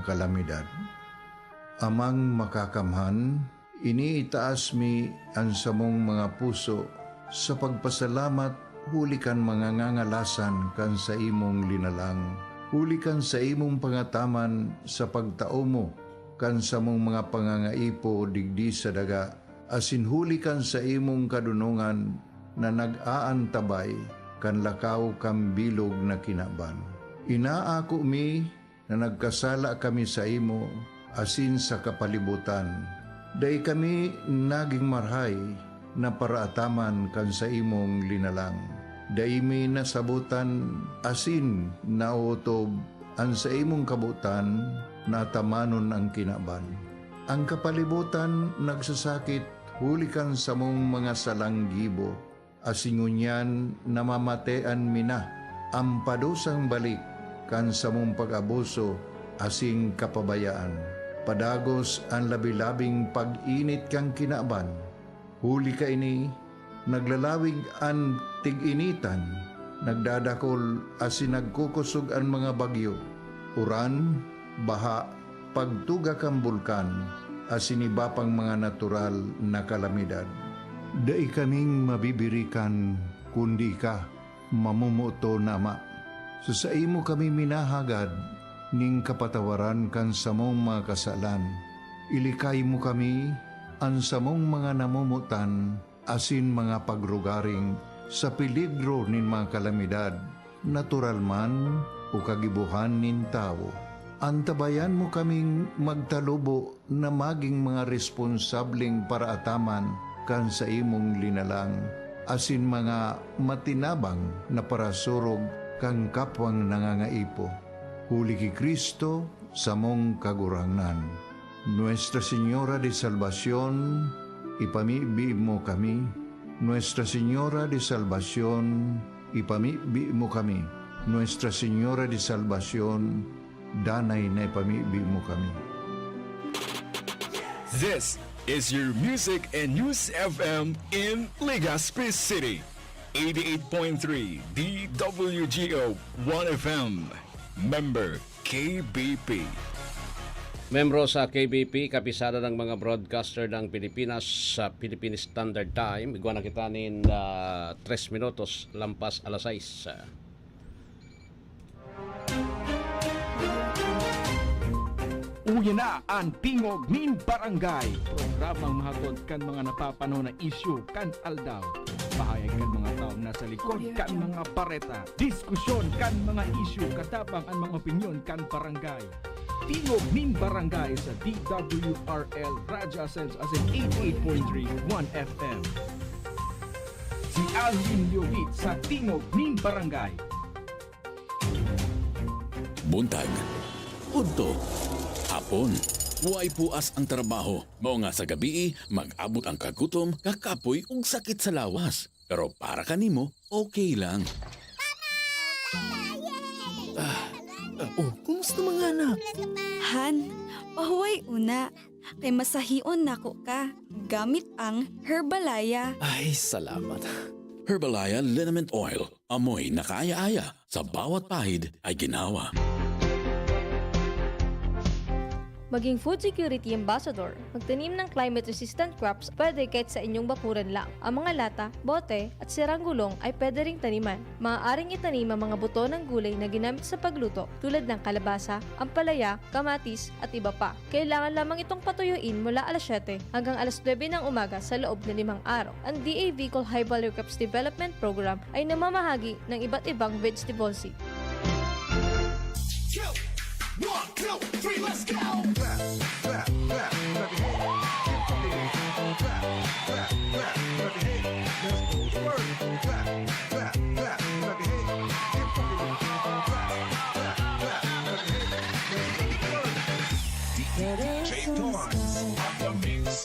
kalamidad. Amang makakamhan, iniitaas mi ang samong mga puso sa pagpasalamat huli kan mga ngangalasan kan sa imong linalang. Huli kan sa imong pangataman sa pagtao mo kan sa mong mga pangangaipo digdi sa daga. Asin huli kan sa imong kadunungan na nag-aantabay kan lakaw kam bilog na kinaban. Inaako mi na nagkasala kami sa imo asin sa kapalibutan. Day kami naging marhay na paraataman kan sa imong linalang. Day mi nasabutan asin nautob ang sa imong kabutan na tamanon ang kinaban. Ang kapalibutan nagsasakit hulikan sa mong mga salanggibo. Asingunyan namamatean mina ang padusang balik kan sa mong pag-abuso asing kapabayaan. Padagos ang labi-labing pag-init kang kinaban. Huli ka ini, naglalawig ang tig-initan, nagdadakol asin nagkukusog ang mga bagyo. Uran, baha, pagtuga kang bulkan, asin iba pang mga natural na kalamidad. Dai kaming mabibirikan kundi ka, mamumuto nama. Sa imo kami minahagad, ning kapatawaran kan samong mga kasalan. Ilikay mo kami, ang samong mga namumutan, asin mga pagrugaring, sa peligro nin mga kalamidad, natural man o kagibuhan nin tao. Antabayan mo kaming magtalubo na maging mga responsabling paraataman kan sa imong linalang, asin mga matinabang na parasurog kang kapwang nangangaipo. Huli ki Kristo sa mong kagurangan. Nuestra Señora de Salvación, ipamibi mo kami. Nuestra Señora de Salvación, ipamibi mo kami. Nuestra Señora de Salvación, danay na ipamibi mo kami. This is your Music and News FM in Legazpi City. 88.3 DWGO 1FM. Member KBP. Membro sa KBP, kapisada ng mga broadcaster ng Pilipinas sa Philippine Standard Time. Igwa na kita nin 3 minutos lampas alas 6. Uya na ang Tingog nin Barangay. Programang mahatod kan mga napapano na isyu kan aldaw. Pahayag kan mga tao nasa likod kan mga pareta. Diskusyon kan mga isyu katabang ang mga opinyon kan barangay. Tingog nin Barangay sa DWRL Radyo Sense as in 88.3 1FM. Si Alvin Liobit sa Tingog nin Barangay. Buntag, udto, hapon, huway puas ang trabaho. Mao nga sa gabi, mag-abot ang kagutom, kakapoy ug sakit sa lawas. Pero para kanimo, okay lang. Kumusta mga anak? Han, pahuway una. Kay masahion nako ka. Gamit ang Herbalaya. Ay, salamat. Herbalaya Liniment Oil. Amoy na kaaya-aya. Sa bawat pahid ay ginawa. Maging food security ambassador. Magtanim ng climate-resistant crops pwede kahit sa inyong bakuran lang. Ang mga lata, bote, at sirang gulong ay pwede ring taniman. Maaaring itanim ang mga buto ng gulay na ginamit sa pagluto tulad ng kalabasa, ampalaya, kamatis, at iba pa. Kailangan lamang itong patuyuin mula alas 7 hanggang alas 9 ng umaga sa loob ng 5 araw. Ang DAV Col High Value Crops Development Program ay namamahagi ng iba't ibang vegetable seed. 1, 2, 3, let's go! DJ Torrance on the mix.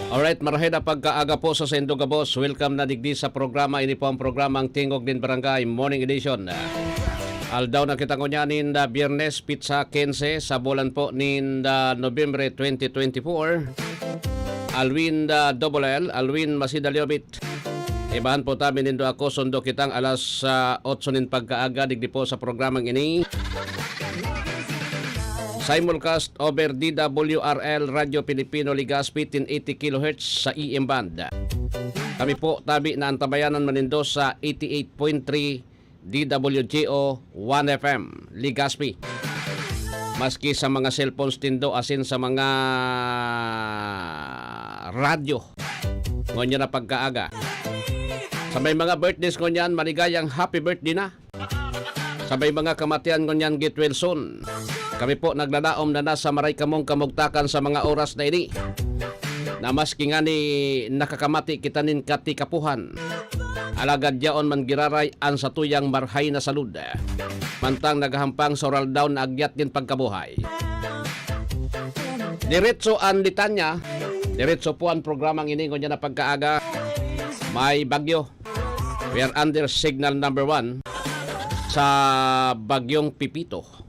Alright, marahil na pagkaaga po sa Sendo Gabos. Welcome na digdi sa programa. Ini po ang programang Tingog din Barangay Morning Edition. Aldaw na kita ngunyanin na Biyernes Pizza 15 sa bulan po nin Nobyembre 2024. Alwin Double L, Alwin Masidaliobit. Ibahan po tabi nindo ako, sundo kitang alas 8 nin pagkaaga digdi po sa programang ini. Simulcast over DWRL Radio Pilipino Ligaspi 1080 kHz sa EM band. Kami po tabi na antabayanan manindo sa 88.3 DWGO 1 FM Ligaspi. Maski sa mga cellphones tindo asin sa mga radyo. Ngunyan na pagkaaga. Sa may mga birthdays ngunyan, maligayang happy birthday na. Sa may mga kamatian ngunyan, get well soon. Kami po naglalaom na nasa maray kamong kamugtakan sa mga oras na ini. Na maski nga ni nakakamati kita nin katikapuhan. Alagad yaon man giraray an sa tuyang marhay na salud. Mantang nagahampang sa oral down na agyat din pagkabuhay. Diretso ang litanya. Diretso po ang programang ini niya na pagkaaga. May bagyo. We are under signal number 1 sa bagyong Pipito.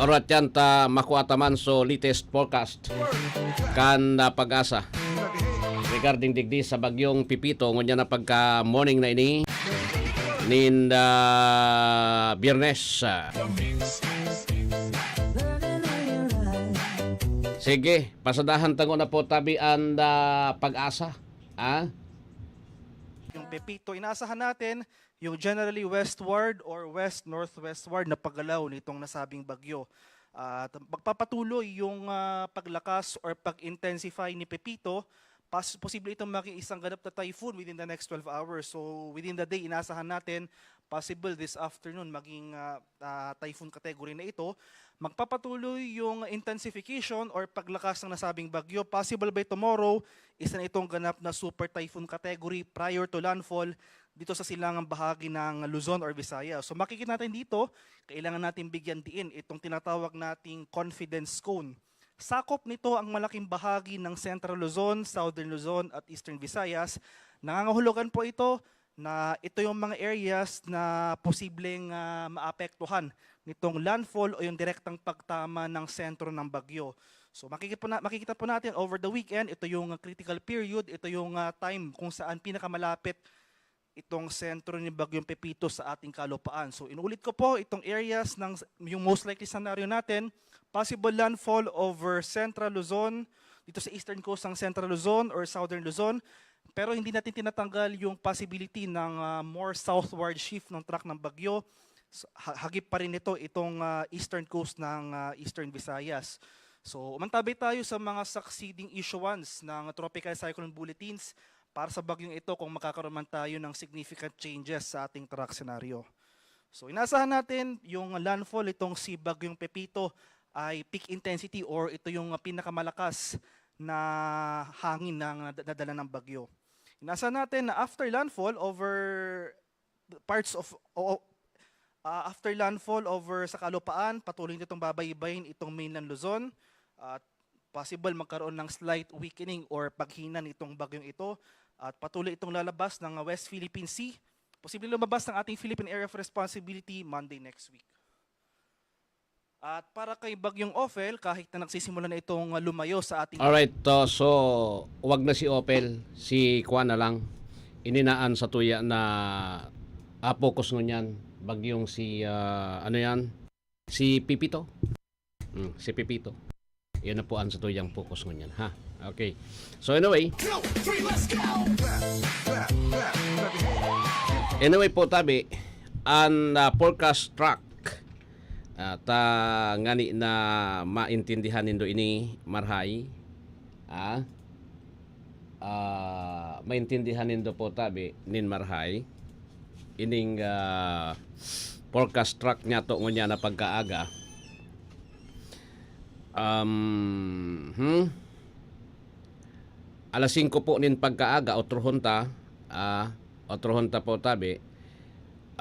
Orat yan ta makuataman so latest forecast kan pag-asa regarding digdi sa bagyong Pipito ngunya na pagka morning na ini nin Biyernes. Sige, pasadahan tango na po tabi ang pag-asa. Yung Pepito, inaasahan natin yung generally westward or west-northwestward na paggalaw nitong nasabing bagyo. At magpapatuloy yung paglakas or pag-intensify ni Pepito. Posible itong maging isang ganap na typhoon within the next 12 hours. So within the day, inaasahan natin possible this afternoon maging typhoon category na ito. Magpapatuloy yung intensification or paglakas ng nasabing bagyo. Possible by tomorrow, isa na itong ganap na super typhoon category prior to landfall dito sa silangang bahagi ng Luzon or Visayas. So makikita natin dito, kailangan natin bigyan diin itong tinatawag nating confidence cone. Sakop nito ang malaking bahagi ng Central Luzon, Southern Luzon at Eastern Visayas. Nangangahulugan po ito na ito yung mga areas na posibleng maapektuhan nitong landfall o yung direktang pagtama ng sentro ng bagyo. So makikita po natin over the weekend, ito yung critical period, ito yung time kung saan pinakamalapit itong sentro ni Bagyong Pepito sa ating kalupaan. So inuulit ko po itong areas ng yung most likely scenario natin, possible landfall over Central Luzon, dito sa eastern coast ng Central Luzon or Southern Luzon, pero hindi natin tinatanggal yung possibility ng more southward shift ng track ng bagyo. Hagip pa rin ito itong eastern coast ng Eastern Visayas. So umantabay tayo sa mga succeeding issuance ng tropical cyclone bulletins para sa bagyong ito kung makakaroon man tayo ng significant changes sa ating track scenario. So inaasahan natin yung landfall itong si Bagyong Pepito ay peak intensity or ito yung pinakamalakas na hangin na nadala ng bagyo. Inaasahan natin na after landfall over parts of after landfall over sa kalupaan, patuloy nitong babaybayin itong mainland Luzon at possible magkaroon ng slight weakening or paghina nitong bagyong ito at patuloy itong lalabas ng West Philippine Sea. Posible lumabas ng ating Philippine Area of Responsibility Monday next week. At para kay Bagyong Ophel, kahit na nagsisimula na itong lumayo sa ating... Alright, so wag na si Opel, si Kuan na lang. Ininaan sa tuya na focus ngunyan, bagyong si, ano yan? Si Pipito. Si Pipito. Yun na po ang sa tuyang focus ngunyan, ha? Okay. So anyway. 2, 3, let's go! Anyway po tabi, ang forecast track ngani na maintindihan nindo ini marhay maintindihan nindo po tabi nin marhay ining forecast track niya to ngunya na pagkaaga alas 5 po nin pagkaaga otrohonta po tabi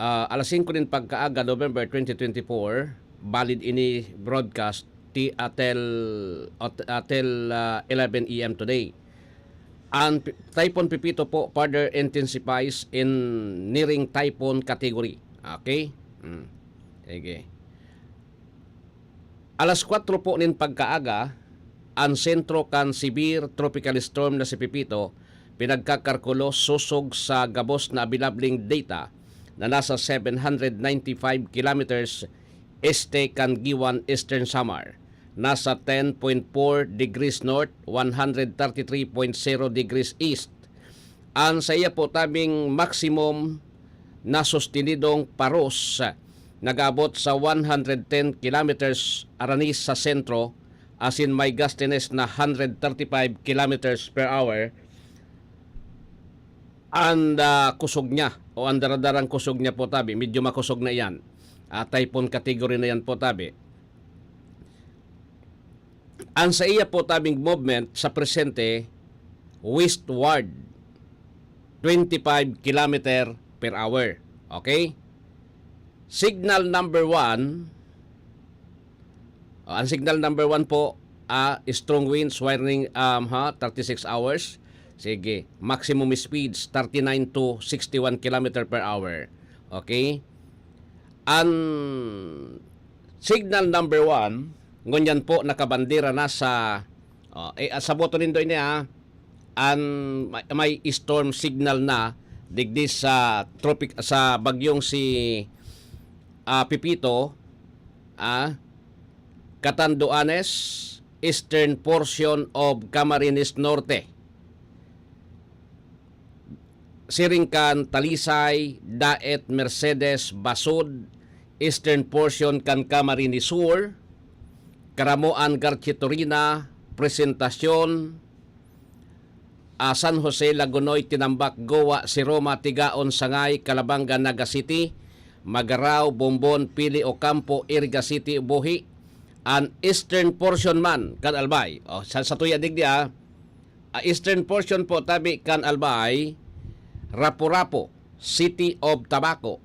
alas 5 nin pagkaaga November 2024 valid ini broadcast 11 a.m. today. And Typhoon Pipito po further intensifies in nearing typhoon category. Okay? Sige. Alas 4 po nin pagkaaga, ang sentro kan severe tropical storm na si Pipito pinagkakarkulo susog sa gabos na abilabling data na nasa 795 kilometers este kan Giwan Eastern Samar. Nasa 10.4 degrees north, 133.0 degrees east. Ang sa iya po tabing maximum na sustinidong paros nagabot sa 110 kilometers aranis sa sentro, as in may gustiness na 135 kilometers per hour. And kusog niya o ang daradarang kusog niya po tabi, medyo makusog na yan. Typhoon category na yan po tabi. Ang sa iya po tabing movement sa presente, westward, 25 km per hour. Okay? Signal number 1, ang signal number 1 po, strong winds warning 36 hours. Sige, maximum speeds 39 to 61 km per hour. Okay? Ang signal number 1, ngunyan po nakabandera na sa sa boto nindo niya may storm signal na digdi sa sa bagyong si Pipito, Catanduanes, eastern portion of Camarines Norte, Siringkan, Talisay, Daet, Mercedes, Basud, eastern portion kan Camarines Sur, Karamoan, Garchitorina, Presentacion, San Jose, Lagunoy, Tinambak, Goa, Siroma, Tigaon, Sangay, Calabanga, Naga City, Magarao, Bombon, Pili, Ocampo, Iriga City, Buhi, and eastern portion man kan Albay. Sa tuya digdi eastern portion po tabi kan Albay, Rapu-Rapu, City of Tabaco,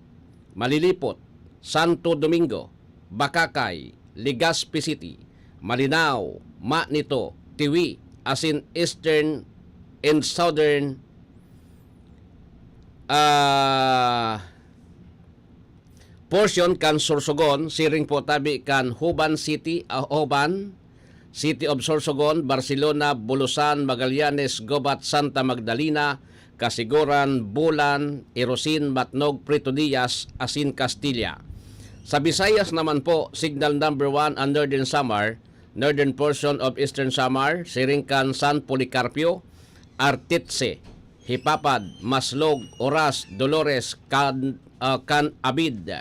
Malilipot, Santo Domingo, Bakakay, Legazpi City, Malinao, Manito, Tiwi, as in eastern and southern portion kan Sorsogon, siring po tabi kan Huban City, Huban, City of Sorsogon, Barcelona, Bulusan, Magallanes, Gobat, Santa Magdalena, Kasiguran, Bulan, Irosin, Matnog, Prito Diaz, Asin, Castilla. Sa Visayas naman po, signal number 1 ang Northern Samar, northern portion of Eastern Samar, Siringkan, San Policarpio, Artitse, Hipapad, Maslog, Oras, Dolores, Can Abid.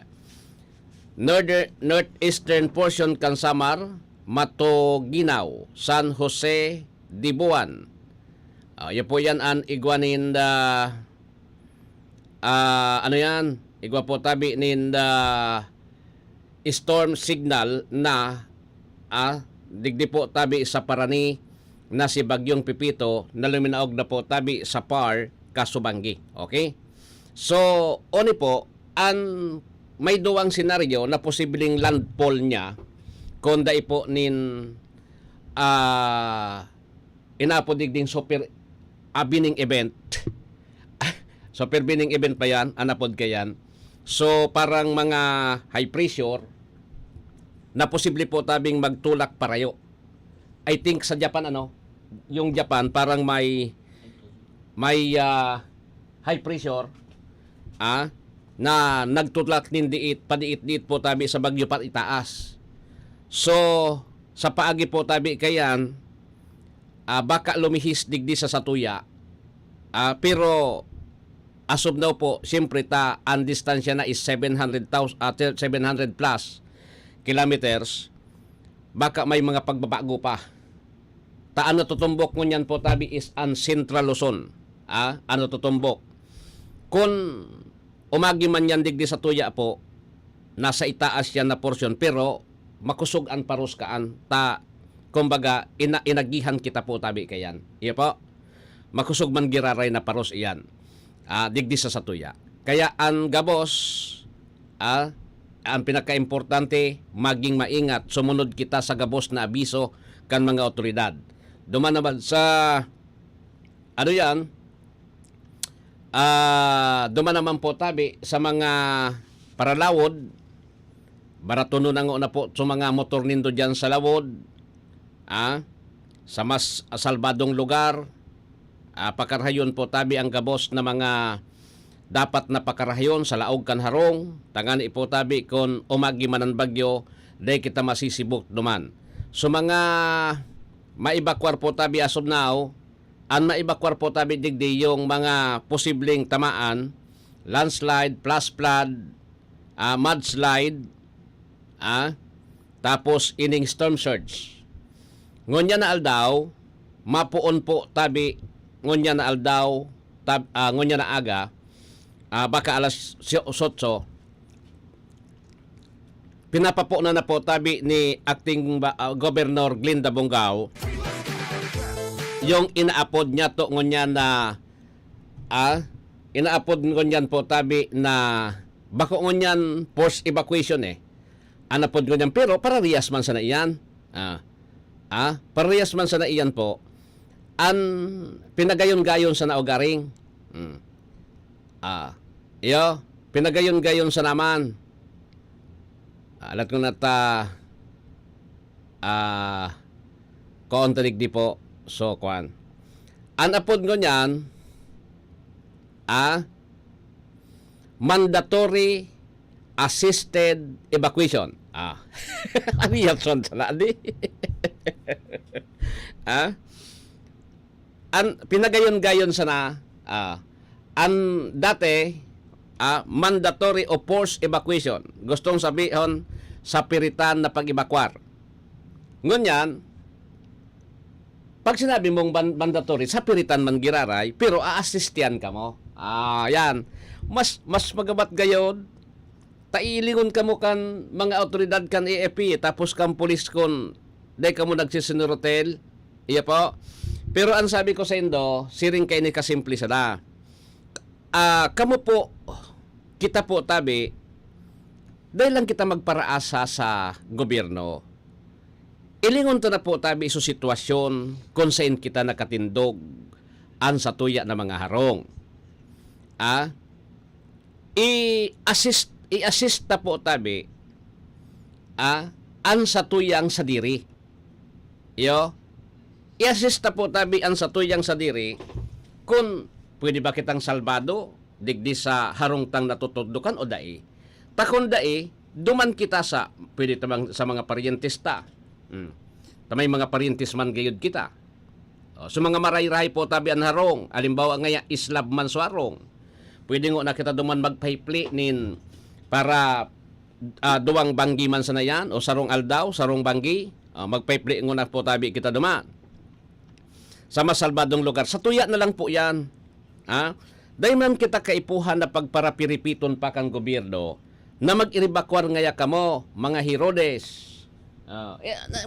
Northeastern portion kan Samar, Matoginaw, San Jose, Dibuan. Yan po yan ang igwanin ano yan, igwa po tabi nin storm signal na digdi po tabi sa Parani na si Bagyong Pipito na luminaog na po tabi sa Par, Kasubangi. Okay? So, oni po, may duwang senaryo na posibleng landfall niya kung dai po nin inapodig din super bining event. Super bining event pa yan, anapod kayan. So, parang mga high pressure na posible po tabing magtulak parayo. I think sa Japan yung Japan parang may high pressure na nagtulak nindiit padiit-diit po tabi sa bagyo pat itaas. So sa paagi po tabi kayan baka lumihis digdi sa satuya. Pero as of now po, siyempre ang distansya na is 700 plus kilometers, baka may mga pagbabago pa. Ano tutumbok mo niyan po tabi is ang Central Luzon. Ano tutumbok? Kung umagi man yan digdi sa tuya po, nasa itaas yan na portion, pero makusog ang paros kaan. Kumbaga, inagihan kita po tabi kayan. Iya po? Makusog man giraray na paros iyan. Digdi sa satuya. Kaya ang gabos, ang pinakaimportante, maging maingat, sumunod kita sa gabos na abiso kan mga otoridad. Duman naman sa ano yan, duman naman po tabi sa mga paralawod, baratuno na nga na po sa mga motor nindo dyan sa lawod, sa mas salbadong lugar, pakarhayon po tabi ang gabos na mga dapat na pakarhayon sa laog kan harong, tangan ipo tabi kon umagi manan bagyo, day kita masisibok duman. So mga maibakwar po tabi as of now, ang maibakwar po tabi digdi yung mga posibleng tamaan, landslide, flash flood, mudslide, tapos ining storm surge. Ngonya na aldaw, mapuon po tabi, ngonya na aldaw, ngonya na aga, baka alas 8, pinapapo na po tabi ni acting Governor Glinda Bongao yung inaapod niya to ngunyan na inaapod ngunyan po tabi na bako ngunyan forced evacuation anapod ngunyan pero parehas man sa na iyan parehas man sa na iyan po an pinagayon-gayon sa naugaring pinagayon-gayon sa naman. Alat ko na ta kontalig di po. So, kwan. Anapod ko niyan, mandatory assisted evacuation. Ano yung son sa di? Pinagayon-gayon sa na, dati, mandatory o forced evacuation. Gustong sabihin sa piritan na pag-evacuar. Ngunyan, pag sinabi mong mandatory, sa piritan man giraray, pero a-assistian ka mo. Yan. Mas magabat gayon, tailingon ka mo kan mga otoridad kan AFP, tapos kan polis kon, day ka mo nagsisinurotel. Iya po. Pero ang sabi ko sa indo, siring kay ni kasimple sada. Kamo po, kita po tabi, dahil lang kita magparaasa sa gobyerno, ilingon to na po tabi sa sitwasyon kung saan kita nakatindog an sa tuya na mga harong. I-assist ta po tabi an sa tuyang sa diri. I-assist ta po tabi an sa tuyang sa diri kung pwede ba kitang salbado digdi sa harong tang natutuddukan o dai. Takon dai, duman kita sa pwede tamang sa mga paryentista. Tamay mga paryentes man gayud kita. So mga maray-ray po tabi ang harong. Alimbawa ngaya islab man so harong. Pwede ngo na kita duman magpaypli nin para duwang banggi man sa nayan o sarong aldaw, sarong banggi. Magpaypli ngo na po tabi kita duman. Sa masalbadong lugar. Sa tuya na lang po yan. Dahil man kita kaipuhan na pagparapiripiton pa kang gobyerno na mag-iribakwar ngaya kamo, mga Herodes.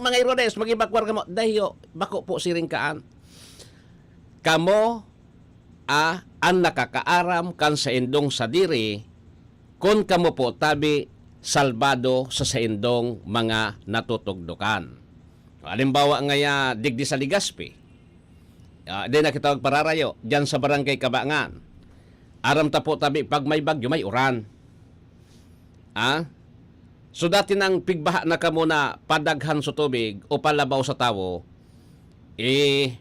Mga Herodes, mag-ibakwar kamo. Dahil bako po siring kaan. Kamo, ang nakakaaram kan sa indong sadiri kung kamo po tabi salbado sa indong mga natutugdukan. Halimbawa ngaya digdi sa Ligaspi. Di na kita magpararayo dyan sa barangay Kabangan. Aram ta po tabi pag may bagyo may uran. So dati nang pigbaha na kamo na padaghan sa tubig o palabaw sa tawo,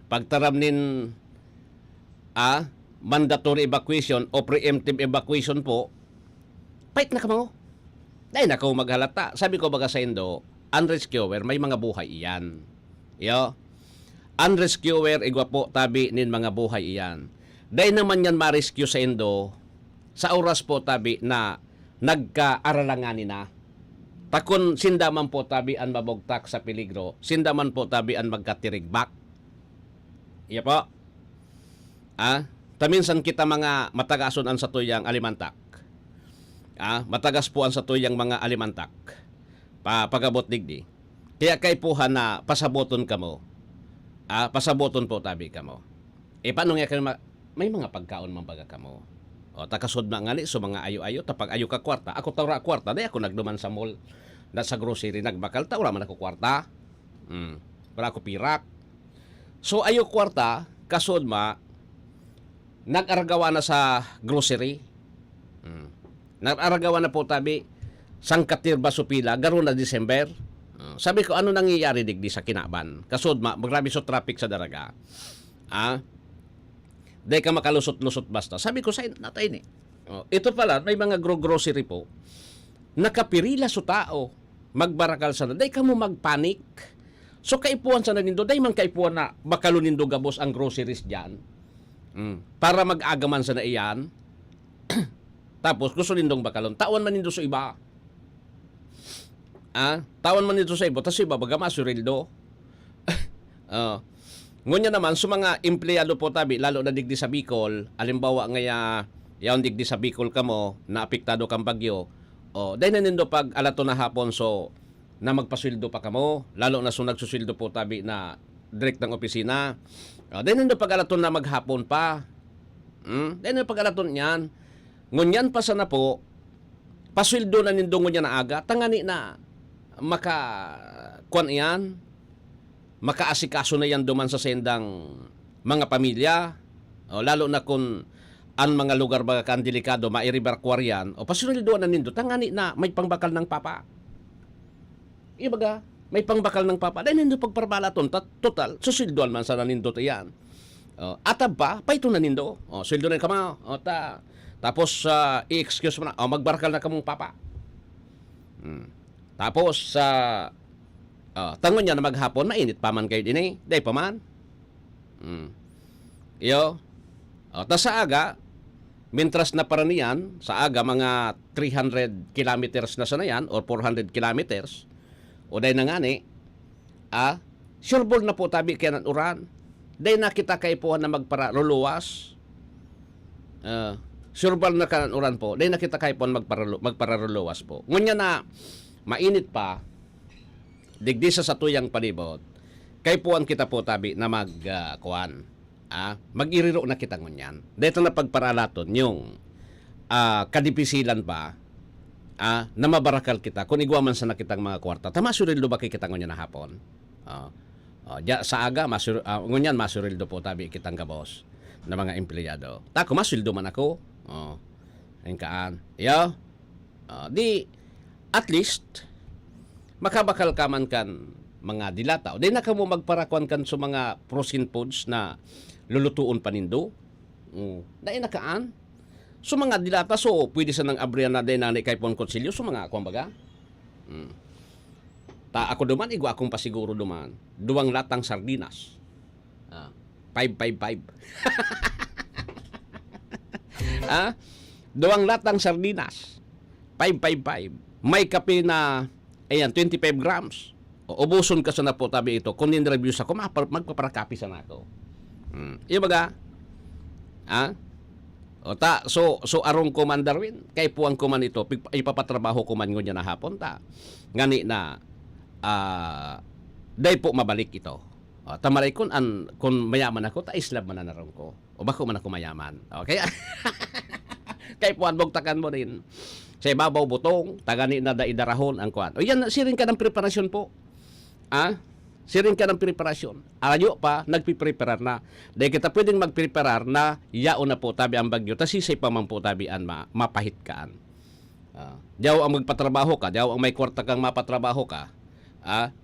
pagtaram nin mandatory evacuation o preemptive evacuation po, pait na kamo. Dahil na kamo maghalata. Sabi ko baga sa indo, unrescuer, may mga buhay iyan. Unrescuer, igwa po tabi nin mga buhay iyan. Dahil naman yan ma-rescue sa indo, sa oras po tabi na nagkaaralanganin na. Takon sindaman po tabi ang mabogtak sa peligro, sindaman po tabi ang magkatirigbak. Iya po. Taminsan kita mga matagason ang satuyang alimantak. Matagas po ang satuyang mga alimantak. Pagabot digdi. Kaya kay puhan na pasaboton kamo. Pasaboton po tabi kamo. Paano nga kayo may mga pagkaon man baga kamo. O takasod na ngali so mga ayo-ayo tapag ayo ka kwarta. Ako tawra kwarta, day ako nagduman sa mall na sa grocery nagbakal tawra man ako kwarta. Para ako pirak. So ayo kwarta kasod ma nag-aragawa na sa grocery. Nag-aragawa na po tabi sangkatir ba supila garo na December. Sabi ko ano nangyayari digdi sa Kinaban? Kasod ma magrabi so traffic sa daraga. Day ka makalusot-lusot basta. Sabi ko sa natay ni. Ito pala may mga grocery po. Nakapirila so tao. Magbarakal sa day ka mo magpanik. So kaipuan sa nanindo day man kaipuan na bakalunindo gabos ang groceries diyan. Para mag-agaman sa na iyan. Tapos gusto nindong bakalon. Tawan man nindo sa iba. Tawan man nito sa iba, tapos iba, baga masurildo. Ngunya naman, sa mga empleyado po tabi, lalo na digdi sa Bicol, alimbawa ngaya, yaon digdi sa Bicol ka mo, na apektado kang bagyo, dahil na nindo pag alato na hapon, so, na magpasildo pa kamo, lalo na so nagsusildo po tabi na direct ng opisina. Dahil nindo pag alato na maghapon pa. Dahil nindo pag alato niyan, ngunyan pa sana po, pasildo na nindo ngunya na aga, tangani na, kuan iyan, makaasikaso na yan duman sa sendang mga pamilya, lalo na kung ang mga lugar baga kan delikado, mairibarkwar yan, pasunildoan na nindo, tangani na may pangbakal ng papa. Ibaga, may pangbakal ng papa, dahil nindo pagparbalaton, total, susildoan man sa nanindot yan. Atab pa, paito na nindo, sildo na kama, tapos i-excuse mo na, magbarakal na kamong papa. Tapos, tangon niya na maghapon, mainit pa man kayo din eh. Day pa man. Tas sa aga, mintras na paraniyan, sa aga mga 300 kilometers na sana yan, or 400 kilometers, o day na nga ni, sureball na po tabi kaya ng uran. Day na kita kaipuhan na magpararuluwas. Sureball na ka ng uran po. Day na kita kaipuhan magpararuluwas po. Ngunya na, mainit pa, digdi sa satuyang palibot, kay puan kita po tabi na mag-iriro na kita ngunyan. Dito na pagparalaton yung kadipisilan pa, na mabarakal kita, kung igwaman sa nakitang mga kwarta, tamasurilo ba kita ngunyan na hapon? Sa aga, ngunyan masurildo po tabi kitang gabos na mga empleyado. Tako, masuldo man ako. Ayun kaan. At least, makabakal ka man kan mga dilata. O di na ka mo magparakuan kan sa mga frozen foods na lulutuon panindo. Dahil nakaan. So mga dilata, so pwede sa nang abriyan na din na kay pon konsilyo. So mga kumbaga. Ako duman, igwa akong pasiguro duman. 2 latang sardinas. 555. 2 latang sardinas. 555. May kape na, 25 grams. Ubuson ka sa na po tabi ito. Kung in-reviews ako, magpaparakapi sa na ako. Ibaga, so arong ko man Darwin, kay puwang ko man ito, ipapatrabaho ko man ngunya na hapon, ngani na, day po mabalik ito. Tamalay kung mayaman ako, islab man na narong ko. O bako man ako mayaman. Okay? Kay puwan, bugtakan mo rin. Sa ibabaw butong, tagani na daidarahon ang kuan. O yan, siring ka ng preparasyon po. Siring ka ng preparasyon. Ayo pa, nagpipreparar na. Dahil kita pwedeng magpreparar na yao na po tabi ang bagyo. Tas isay pa man po tabi ang mapahit kaan. Diyaw ang magpatrabaho ka, diyaw ang may kwarta kang mapatrabaho ka.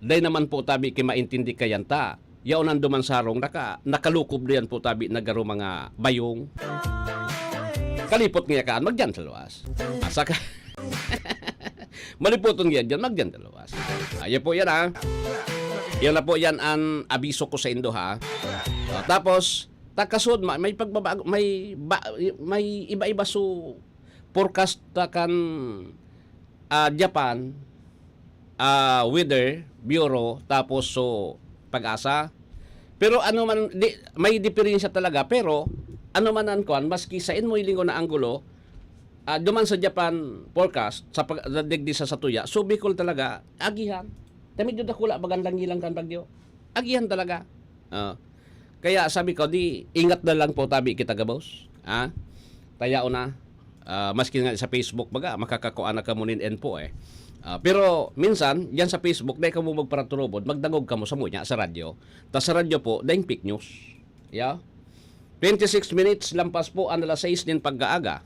Dahil naman po tabi kimaintindi ka yan ta. Yao nanduman sarong, nakalukob diyan po tabi nagaro mga bayong. Kalipot nga kaan, magdyan sa luwas. Saka, maliputon nga dyan, magdyan sa luwas. Yan po yan Yan na po yan ang abiso ko sa Indo tapos, takasod, may pagbabago, may iba-iba so forecast kan Japan Weather Bureau, tapos so Pag-asa. Pero ano man, may diferensya talaga, pero ano man ang kuan, maski sa mo ilingo na anggulo, duman sa Japan forecast, sa digdi sa Satuya, so Bicol talaga, agihan. Tamid yun dakula, bagan lang kan bagyo. Agihan talaga. Kaya sabi ko, ingat na lang po tabi kita gabos. tayao na. Maski nga sa Facebook baga, makakakuha na ka mo nin info eh. Pero minsan, yan sa Facebook, dahil ka mo magparaturobod, magdangog ka mo sa munya sa radyo. Tas sa radyo po, dahil fake news. Yeah? 26 minutes, lampas po ang alas 6 din pagkaaga.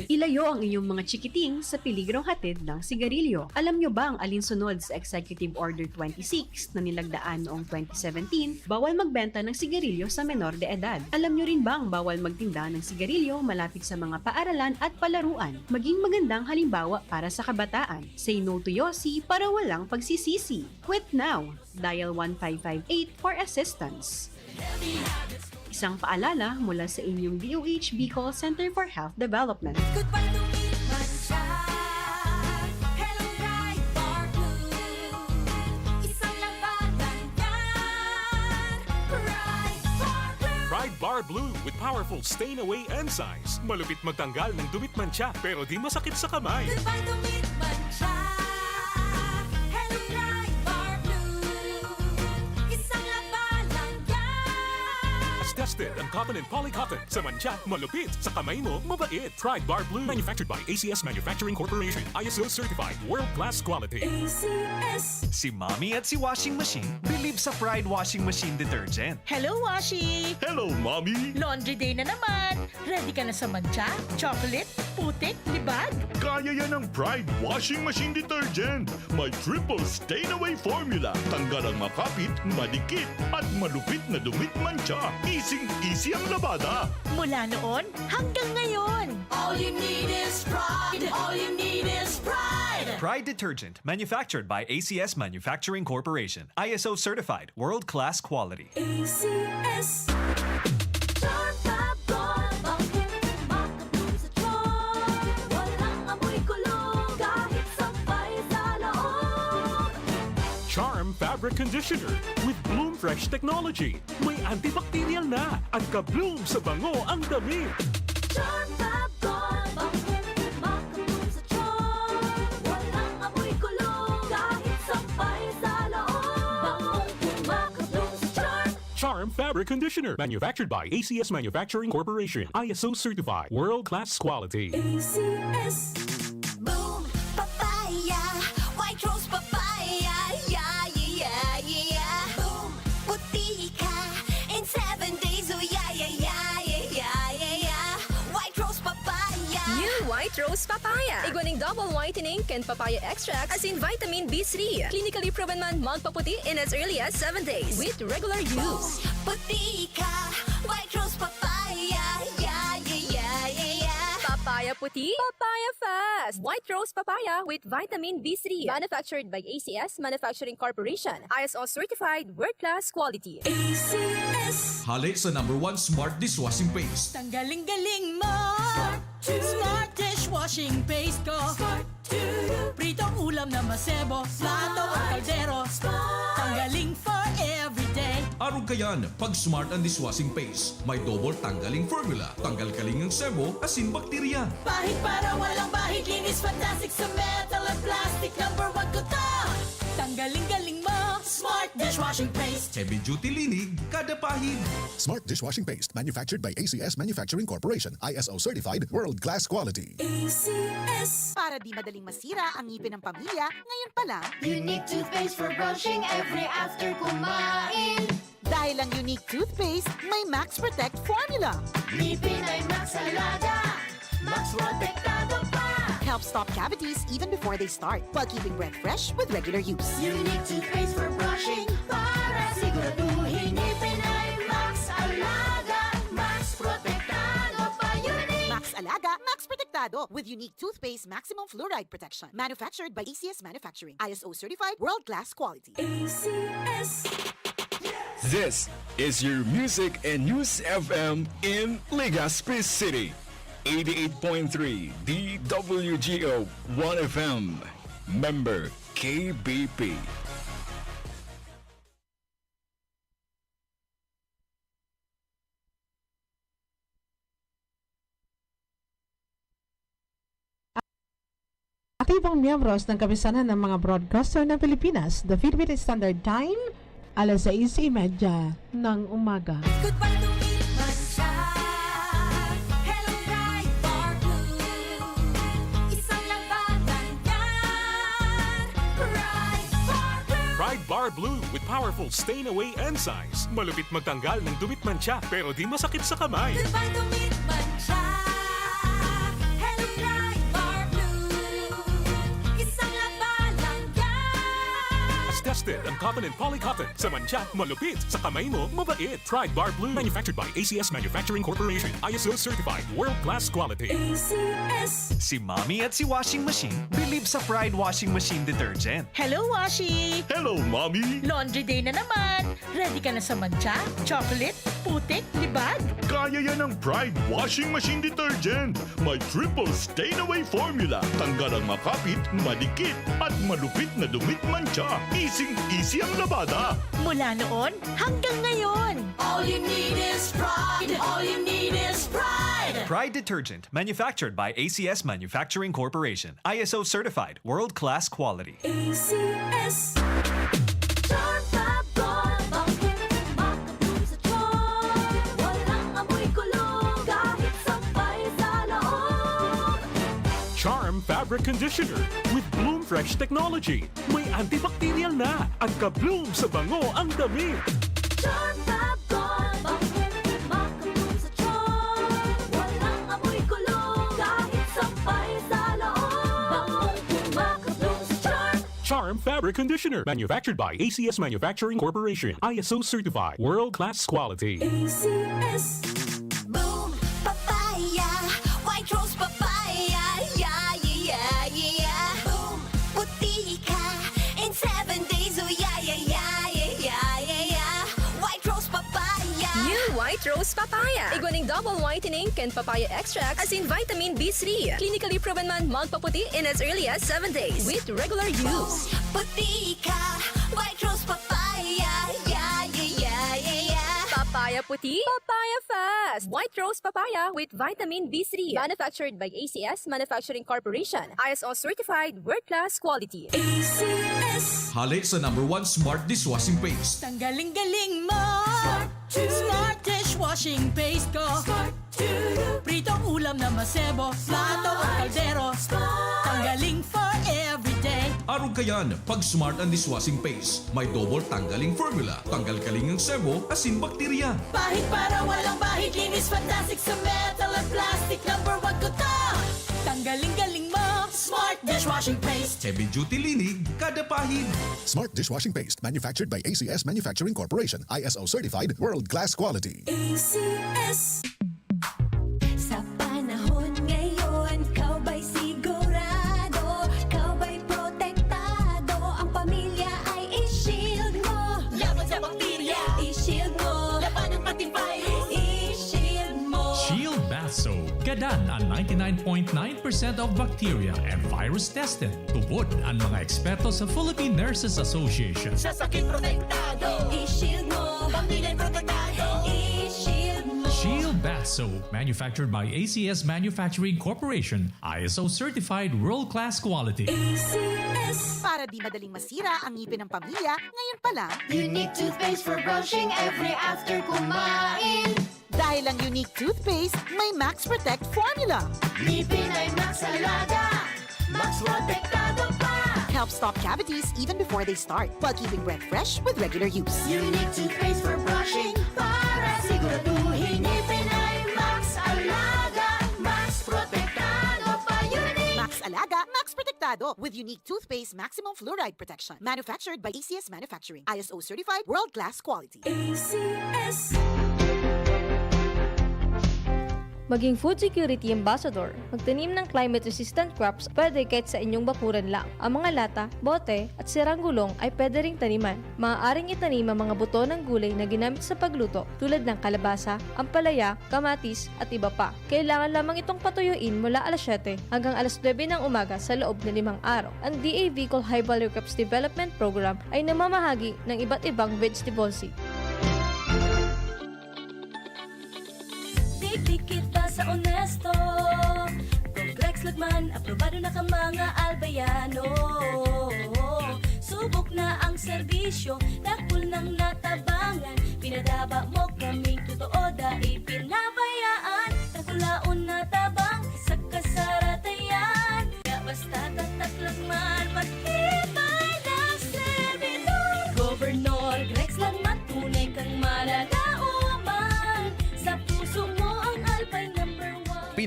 Ilayo ang inyong mga chikiting sa peligrong hatid ng sigarilyo. Alam nyo ba ang alinsunod sa Executive Order 26 na nilagdaan noong 2017? Bawal magbenta ng sigarilyo sa menor de edad. Alam nyo rin ba ang bawal magtinda ng sigarilyo malapit sa mga paaralan at palaruan? Maging magandang halimbawa para sa kabataan. Say no to Yossi para walang pagsisisi. Quit now. Dial 1558 for assistance. Isang paalala mula sa inyong DOH Bicol Center for Health Development. Pride Bar Blue with powerful stain-away enzymes. Malupit magtanggal ng dumit mancha pero di masakit sa kamay. Tested ang cotton and polycotton. Sa mancha, malupit. Sa kamay mo, mabait. Pride Bar Blue. Manufactured by ACS Manufacturing Corporation. ISO certified. World-class quality. Si Mommy at si Washing Machine believe sa Pride Washing Machine Detergent. Hello, Washi! Hello, Mommy! Laundry day na naman! Ready ka na sa mancha, chocolate, putik, libag? Kaya yan ang Pride Washing Machine Detergent. May triple stain-away formula. Tanggal ang makapit, madikit, at malupit na dumit mancha. Easy ang labada. Mula noon hanggang ngayon. All you need is pride. All you need is pride. Pride Detergent, manufactured by ACS Manufacturing Corporation. ISO certified, world-class quality. ACS. Charm Fabric Conditioner with Bloom Fresh Technology. May antibacterial na at ka-bloom sa bango ang damit. Charm Fab Gold, makabloom sa charm. Walang amoy kulong kahit sampay sa loob. Makabloom sa charm. Charm Fabric Conditioner. Manufactured by ACS Manufacturing Corporation. ISO certified. World-class quality. ACS. Boom, papaya, white rose papaya. White Rose Papaya. Iguaning double whitening and papaya extract as in vitamin B3. Clinically proven man magpaputi in as early as 7 days with regular use. Puti ka, White Rose Papaya. Papaya puti, papaya fast. White Rose Papaya with vitamin B3. Manufactured by ACS Manufacturing Corporation. ISO certified world-class quality. ACS. Hali sa #1 Smart Dishwashing Paste. Tanggaling-galing mo. Smart dishwashing paste ko. Pritong ulam na masebo. Plato o kaldero. Tanggaling for everyday. Arog kayan, pag Smart ang Dishwashing Paste, may double tanggaling formula. Tanggal kaling ng sebo, asin bakterya. Bahid para walang bahid. Linis fantastic sa metal at plastic. #1 ko to. Tanggaling-galing mo. Smart dishwashing paste. Heavy duty linig, kada pahid. Smart Dishwashing Paste, manufactured by ACS Manufacturing Corporation. ISO certified, world-class quality. ACS. Para di madaling masira ang ngipin ng pamilya, ngayon pa lang, Unique toothpaste for brushing every after kumain. dahil ang Unique Toothpaste may Max Protect formula. Ngipin ay Max Alaga. Max Protectado pa. Helps stop cavities even before they start, while keeping breath fresh with regular use. Unique toothpaste for brushing para siguraduhin ngipin ay Max Alaga. Max Protectado pa. Unique. Max Alaga, Max Protectado with Unique Toothpaste Maximum Fluoride Protection. Manufactured by ACS Manufacturing. ISO certified, world-class quality. ACS. This is your Music and News FM in Legazpi City. 88.3 DWGO 1FM. Member KBP. Aktibong miyembros ng Kapisanan ng mga Broadcaster ng Pilipinas, the Philippine Standard Time, alas 6:30 ng umaga. Goodbye to me, mancha. Hello, Pride Bar Blue with powerful stain-away enzymes. Malupit magtanggal ng dumit mancha pero di masakit sa kamay. Goodbye, dumit mancha. Hello, Pride Bar Blue. Isang labalang yan. As tested ang cotton and polycotton. Sa mancha, malupit. Sa kamay mo, mabait. Pride Bar Blue. Manufactured by ACS Manufacturing Corporation. ISO certified. World-class quality. ACS. Si Mommy at si Washing Machine believe sa Pride Washing Machine Detergent. Hello, Washi! Hello, Mommy! Laundry day na naman! Ready ka na sa mancha, chocolate, putik, libag? Kaya yan ang Pride Washing Machine Detergent. May triple stain-away formula. Tanggal ang makapit, madikit, at malupit na dumit mancha. Easy ang labada. Mula noon hanggang ngayon. All you need is pride. All you need is pride. Pride Detergent, manufactured by ACS Manufacturing Corporation. ISO certified. World-class quality. ACS. Charm Fab Gold. Bakit makatulong sa tiyan? Walang amoy kulong kahit sampay sa loob. Charm Fabric Conditioner with Bloom Fresh Technology. May antibacterial na at ka-bloom sa bango ang damit. Charm Fab Gold. Bakit makatulong sa tiyan? Walang amoy kulong kahit sampay sa loob. Bangong kumakatulong sa Charm. Charm Fabric Conditioner. Manufactured by ACS Manufacturing Corporation. ISO certified. World-class quality. ACS. Boom, papaya, white rose papaya, yeah, yeah, yeah. Boom, puti ka in 7 days, oh yeah, yeah, yeah, yeah, yeah, yeah. White rose papaya. New White Rose Papaya. Iguaning double whitening and papaya extract as in vitamin B3. Clinically proven man magpaputi in as early as 7 days with regular use. Puti ka, white rose papaya, yeah, yeah, yeah, yeah, yeah. Papaya puti, papaya fast. White Rose Papaya with vitamin B3. Manufactured by ACS Manufacturing Corporation. ISO certified world-class quality. ACS. Hali sa #1 Smart Dishwashing Paste. Tanggaling-galing mo! Smart dishwashing paste ko! Pritong ulam na masebo, plato o kaldero. Tanggaling for everyday. Arog kayan, pag Smart and Dishwashing Paste, may double tanggaling formula. Tanggal kaling ng sebo, asin bakterya. Bahid para walang bahid, linis fantastic sa metal at plastic. #1 ko to! Tanggaling-galing mo! Smart dishwashing paste! Heavy duty linig, kada pahid. Smart Dishwashing Paste, manufactured by ACS Manufacturing Corporation. ISO certified, world-class quality. ACS. Sa panahon ngayon, kau ba'y sigurado? Kau ba'y protektado? Ang pamilya ay i-shield mo. Laban sa bakterya, i-shield mo. Laban ng pati virus, i-shield mo. Shield Bath Soap. Gadan ang 99.9% of bacteria and virus tested. Tubod ang mga eksperto sa Philippine Nurses Association. Sa sakit protektado, i-shield mo. Pamilya protektado, i-shield mo. Shield Bath Soap. Manufactured by ACS Manufacturing Corporation. ISO certified world-class quality. ACS. Para di madaling masira ang ngipin ng pamilya, ngayon pa lang, Unique toothpaste for brushing every after kumain. dahil ang unique toothpaste, may Max Protect formula. Ngipin ay Max Alaga, Max Protektado pa. Helps stop cavities even before they start, while keeping breath fresh with regular use. Unique toothpaste for brushing para siguraduhin ngipin ay Max Alaga, Max Protektado pa. Unique. Max Alaga, Max Protectado with unique toothpaste maximum fluoride protection. Manufactured by ACS Manufacturing. ISO certified, world-class quality. ACS. Maging food security ambassador. Magtanim ng climate-resistant crops pwede kahit sa inyong bakuran lang. Ang mga lata, bote, at sirang gulong ay pwede ring taniman. Maaaring itanim ang mga buto ng gulay na ginamit sa pagluto tulad ng kalabasa, ampalaya, kamatis, at iba pa. Kailangan lamang itong patuyuin mula alas 7 hanggang alas 9 ng umaga sa loob ng 5 araw. Ang DAV Col High Value Crops Development Program ay namamahagi ng iba't ibang vegetable seed. Kita sa Honesto Progrex Lagman, aprobado na ka mga albayano. Subok na ang serbisyo, nakul ng natabangan. Pinadaba mo kaming totoo dahil pinabayaan. Nakulaon na tabang sa kasaratayan. Kaya basta tatak Lagman, matibay ng servidor.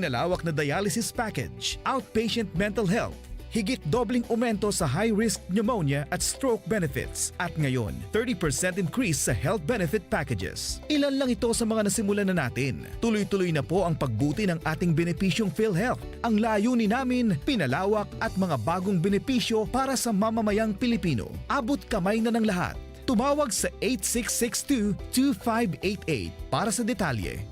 pinalawak na dialysis package, outpatient mental health, higit dobling aumento sa high-risk pneumonia at stroke benefits, at ngayon, 30% increase sa health benefit packages. Ilan lang ito sa mga nasimulan na natin. Tuloy-tuloy na po ang pagbuti ng ating benepisyong PhilHealth. Ang layunin namin, pinalawak at mga bagong benepisyo para sa mamamayang Pilipino. Abot kamay na ng lahat. Tumawag sa 8662-2588 para sa detalye.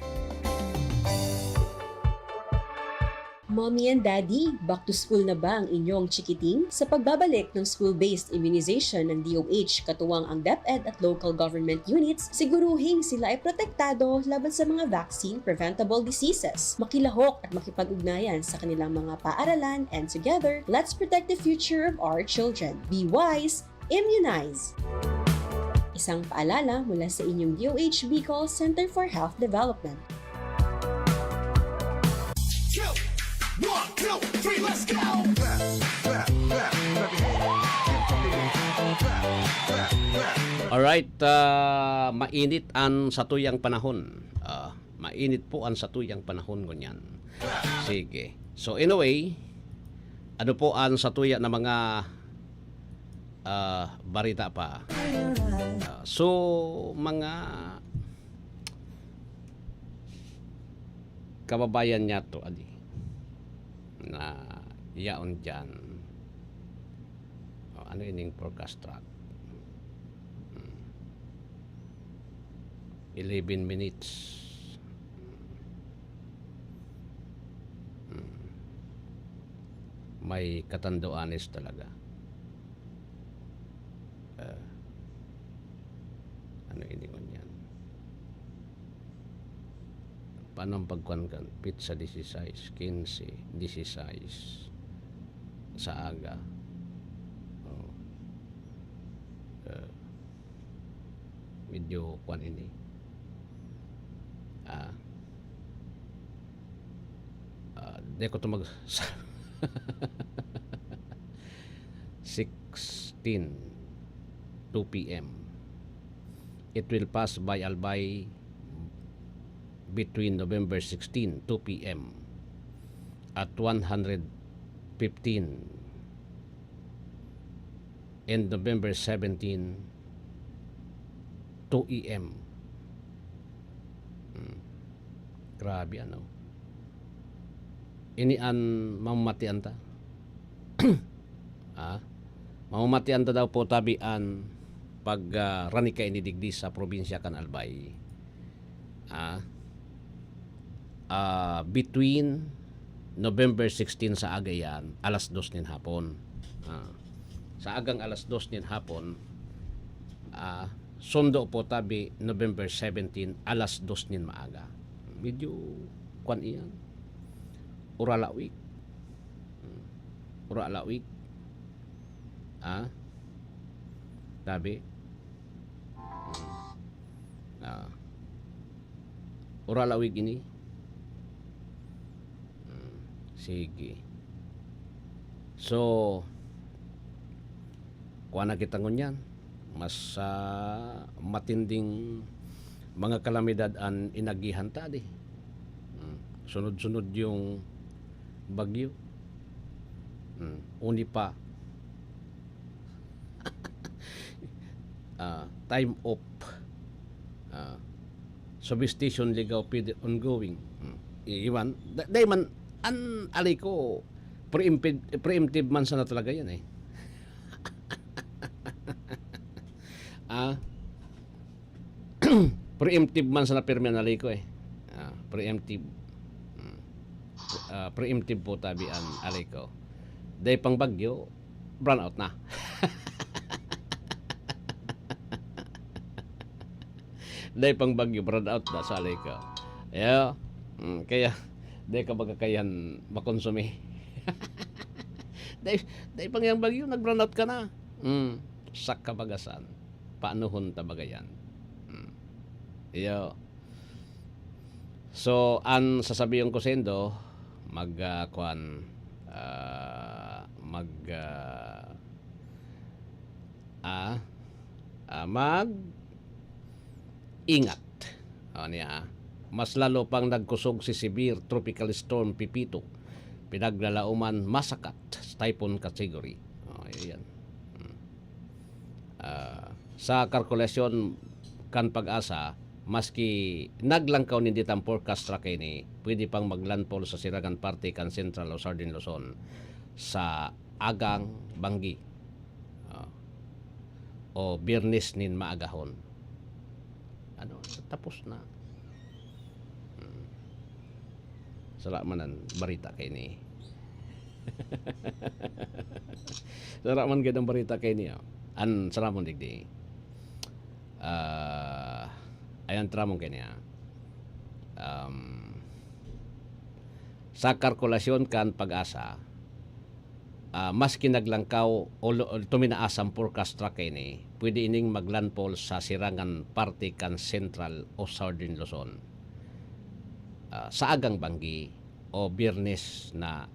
Mommy and Daddy, back to school na ba ang inyong chikiting? Sa pagbabalik ng school-based immunization ng DOH katuwang ang DepEd at local government units, siguruhing sila ay protektado laban sa mga vaccine-preventable diseases. Makilahok at makipag-ugnayan sa kanilang mga paaralan, and together, let's protect the future of our children. Be wise, immunize! Isang paalala mula sa inyong DOH Bicol Center for Health Development. 1, 2, 3, let's go! Alright, mainit ang satuyang panahon. Mainit po ang satuyang panahon ngunyan. Sige. So anyway, ano po ang satuya na mga barita pa? So mga kababayan niya to na yaon dyan. Ano yun yung forecast track? 11 minutes. May katanduanes talaga. Ano iningon yan? Paano ang pagkuhan? Pizza 16, 15, 16 sa aga. Medyo kuhan ini. Di ko ito 16 2 p.m. It will pass by Albay between November 16 2 p.m. at 115 and November 17 2 a.m. Grabe ano. Ini an mamamatian ta. Mamamatian ta daw po tabian pag ranika inidigdi sa probinsya kan Albay. Between November 16 sa aga yan, alas 2 nin hapon. Sa agang alas 2 nin hapon, sundo po tabi November 17, alas 2 nin maaga. Medyo kwan iyan. Uralawik. Uralawik. Tabi. Uralawik ini. Sige. So, kuha na kita ngunyan. Mas matinding mga kalamidad ang inagihan tadi. Sunod-sunod yung bagyo. Uni pa. Time of substation ligaw ongoing. Iwan. Dahil man, an alay ko, preemptive man sana talaga yan eh. Preemptive man sana permen alay ko eh. Preemptive. Preemptive po tabi an alay ko. Dahil pang bagyo, run out na. Dahil pang bagyo, run out na sa alay ko. Yeah. Kaya, dahil ka magkakayan makonsumi. Dahil pang yung bagyo, nag-run out ka na. Sak kabagasan. Paanuhon tabagayan. Iyo. So, ang sasabihin ko sendo, ingat. Mas lalo pang nagkusog si severe tropical storm Pipito. Pinaglalauman masakat typhoon category. Ayan. Sa kalkulasyon kan pag-asa, maski naglangkaw ni ditang forecast track ini, pwede pang maglandfall sa Sirangan parte kan Central o Southern Luzon sa agang banggi o Biyernes nin maagahon. Tapos na. Sala manan barita kay ni. Sala man gid ang barita kay ni. An salamon digdi. Ayan tramong kay niya. Sa kalkulasyon kan pag-asa, maski naglangkaw o tuminaasang forecast track ini, pwede ining maglandfall sa Sirangan parte kan Central o Southern Luzon sa agang banggi o Biyernes na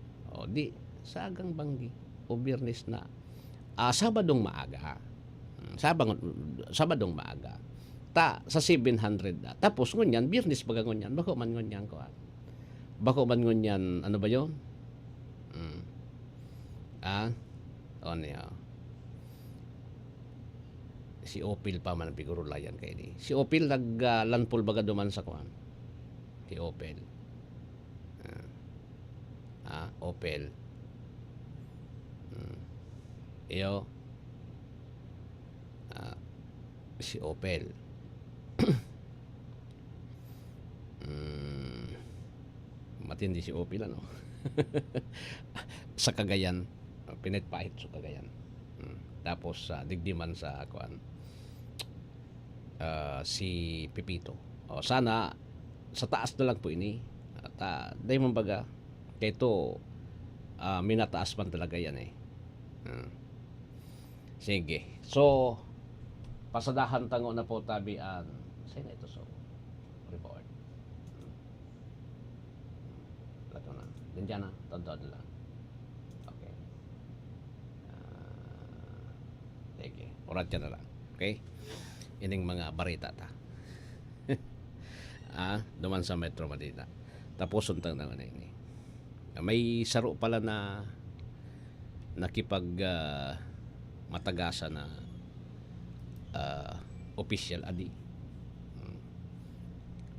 sa agang banggi o Biyernes na Sabadong maaga. Sabadong maaga. Sa 700 na. Tapos ngunyan Biyernes baga ngunyan, bako man ngunyan ko. Bako man ngunyan, ano ba 'yon? Niya. Si Opil pa man biguro layan kay ni. Si Opil naglandfall baga duman sa kuan. Si Opil. Opel. Iyo. Si Opel. Matindi si Opel ano. Sa Cagayan, pinitpahit sa Cagayan. Tapos digdiman sa kuan. Si Pipito. Sana sa taas na lang po ini. Dahil man baga kaya ito, minataas man talaga yan eh. Sige. So, pasadahan tango na po tabian. Sa'yo na ito so. Report. Lato na. Diyan na. Tandaan lang. Okay. Sige. Orat yan na lang. Okay? Ining mga barita ta. Duman sa Metro Manila. Tapos untang na ini. May saro pala na nakipag matagasa na official adi.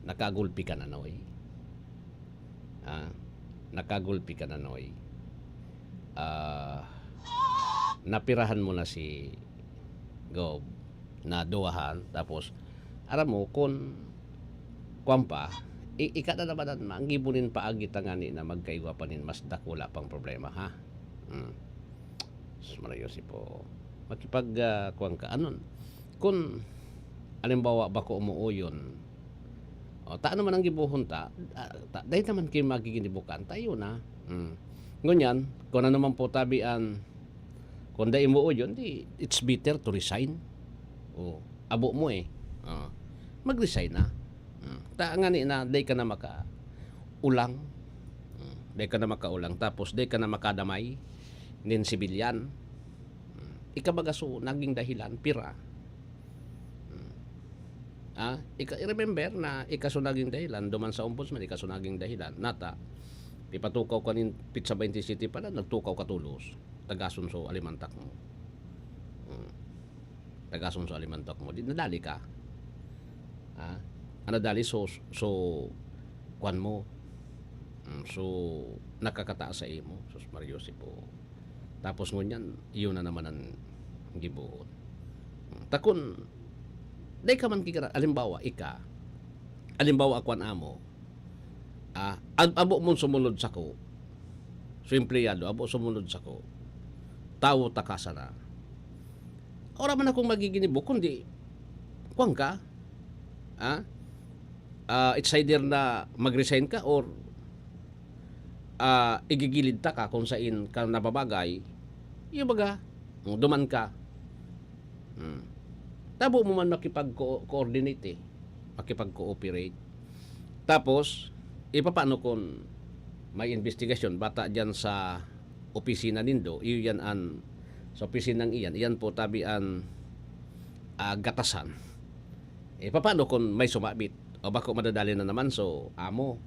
Nakagulpi ka na noy. Nakagulpi ka na noy. Napirahan mo na si Gob na duwahan tapos alam mo kung kwampa ikata na ba na manggibunin paagi tangani na magkaigwa pa nin mas dakula pang problema ha. Marayosi po. Makipag kuwan ka anon. Kung alimbawa ba ko umuuyon. Ta naman ang gibuhon ta. Dahil naman kayo magiginibukan tayo na. Ngunyan, kung ano naman po tabian kung dahil umuuyon, it's better to resign. Abo mo eh. Mag-resign na. Nga ni na day ka na makaulang. Day ka na makaulang tapos day ka na makadamay nin sibilyan. Ikabagaso naging dahilan pira. I-remember na ikaso naging dahilan duman sa ombudsman ikaso naging dahilan nata ipatukaw ka nin Pizza 20 City pala nagtukaw ka tulos tagason so alimantak mo. Tagason so alimantak mo di nadali ka. Dali so kwan mo so nakakataas sa imo sus Mariosi po tapos ngunyan iyon na naman ang gibuhon takon day ka man kikira alimbawa akwan amo abo mo sumunod sa ko so empleyado abo sumunod sa ko tao takasa na ora man akong magiginibok kundi kwan ka it's either na mag-resign ka or igigilid ta ka kung saan ka nababagay yung baga duman ka tabo mo man makipag-coordinate makipag-cooperate tapos ipapano kung may investigasyon bata dyan sa opisina nindo iyan sa opisinang iyan po tabian gatasan paano kung may sumabit O bako madadali na naman, so amo.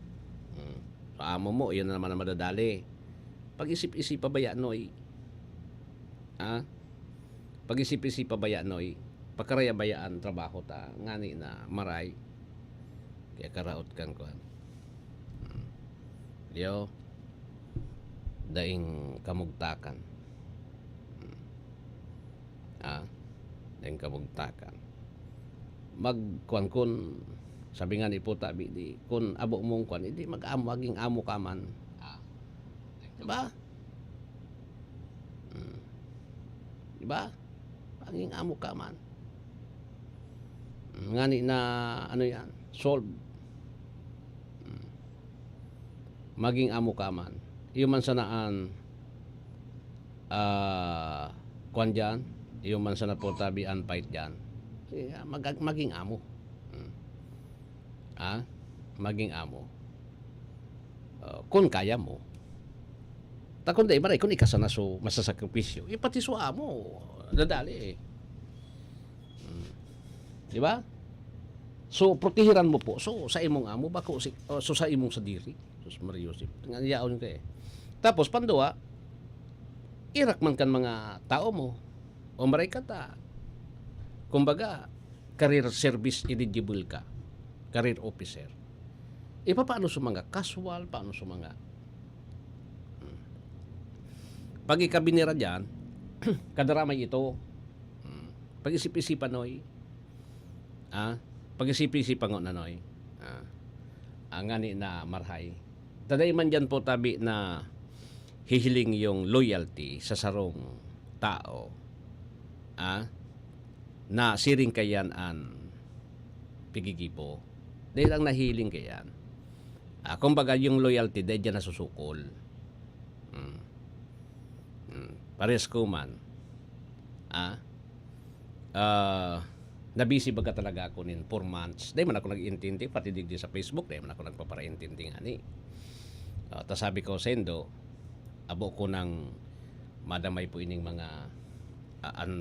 So amo mo, yun na naman ang madadali. Pag-isip-isip pa baya, Noy? Pag-isip-isip pa baya, Noy? Pagkaraya bayaan trabaho ta, ngani na maray. Kaya karaot kang kuhan. Yo, daing kamugtakan. Daing kamugtakan. Magkuhan kun, sabi nga ni po tabi, di, kun abo mong kuhan, hindi maging amo ka man. Diba? Diba? Maging amo ka man. Ngani na, ano yan, solve. Maging amo ka man. Iyo man sanaan, kuhan dyan, iyo man sana po tabi unfight dyan. Maging amo. Maging amo. Kung kaya mo. Takon day maray, kung ikasana so masasakripisyo, pati so amo, dadali. Di ba? So, protehiran mo po. So, sa imong amo, bako, so sa imong sadiri. Sus Mariusip. Ngayaon ka eh. Tapos, pandua, irak man kan mga tao mo. O maray ka ta. Kumbaga, career service eligible ka. Career officer. Paano sa mga casual, paano sa mga pag ikabinira dyan, kadaramay ito. Pag-isip-isipan, Noy. Pag-isip-isipan ngo na, Noy. Ngani na marhay. Taday man dyan po tabi na hihiling yung loyalty sa sarong tao. Na siring kayan an pigigipo. Dahil lang nahiling kayan. Kumbaga yung loyalty, dahil dyan nasusukol. Pares ko man. Nabisi baga talaga ako nin 4 months. Dahil man ako nag-intindi, pati digdi sa Facebook, dahil man ako nagpapara-intindi nga ni. Tas sabi ko, Sendo, abo ko ng madamay po ining mga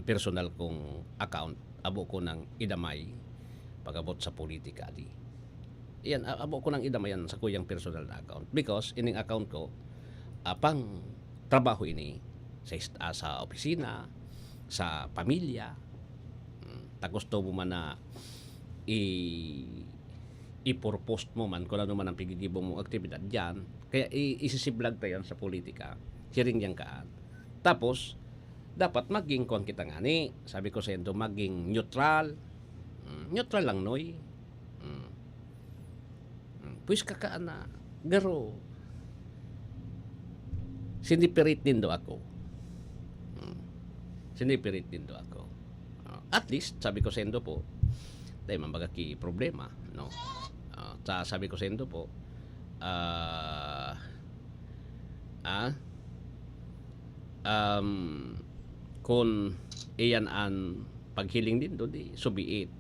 personal kong account, abo ko ng idamay pag-abot sa politika di. Yan, abo ko ng idamayan sa kuyang personal na account. Because ining account ko, pang trabaho ini, sa opisina, sa pamilya. Gusto mo man na i-purpose mo man kung ano man ang pigigibong mong aktibidad dyan. Kaya isisiblag tayo sa politika. Siring yan kaan. Tapos, dapat maging kuwan kita nga ni. Sabi ko sa ito, maging neutral. Neutral lang, Noy. Pues kakaan na. Garo. Sinipirit din do ako. Sinipirit din do ako. At least, sabi ko sa endo po, dahil mambaga ki problema, no? Sabi ko sa endo po, kung iyan ang paghiling din do, di subiit.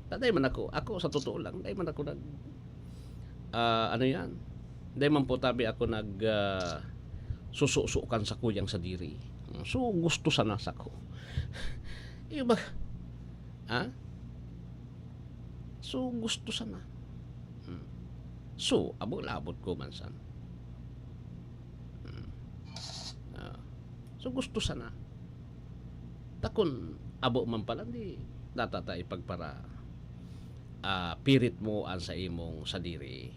Dahil man ako sa totoo lang, dahil man ako ano yan, dahil man po tabi ako sususukan sa kuyang sa diri. So, gusto sana sa ko. Iba, so, gusto sana. So, abot ko man san. So, gusto sana. Takon, abo man pala, di natatay pagpara pirit mo an sa imong sadiri.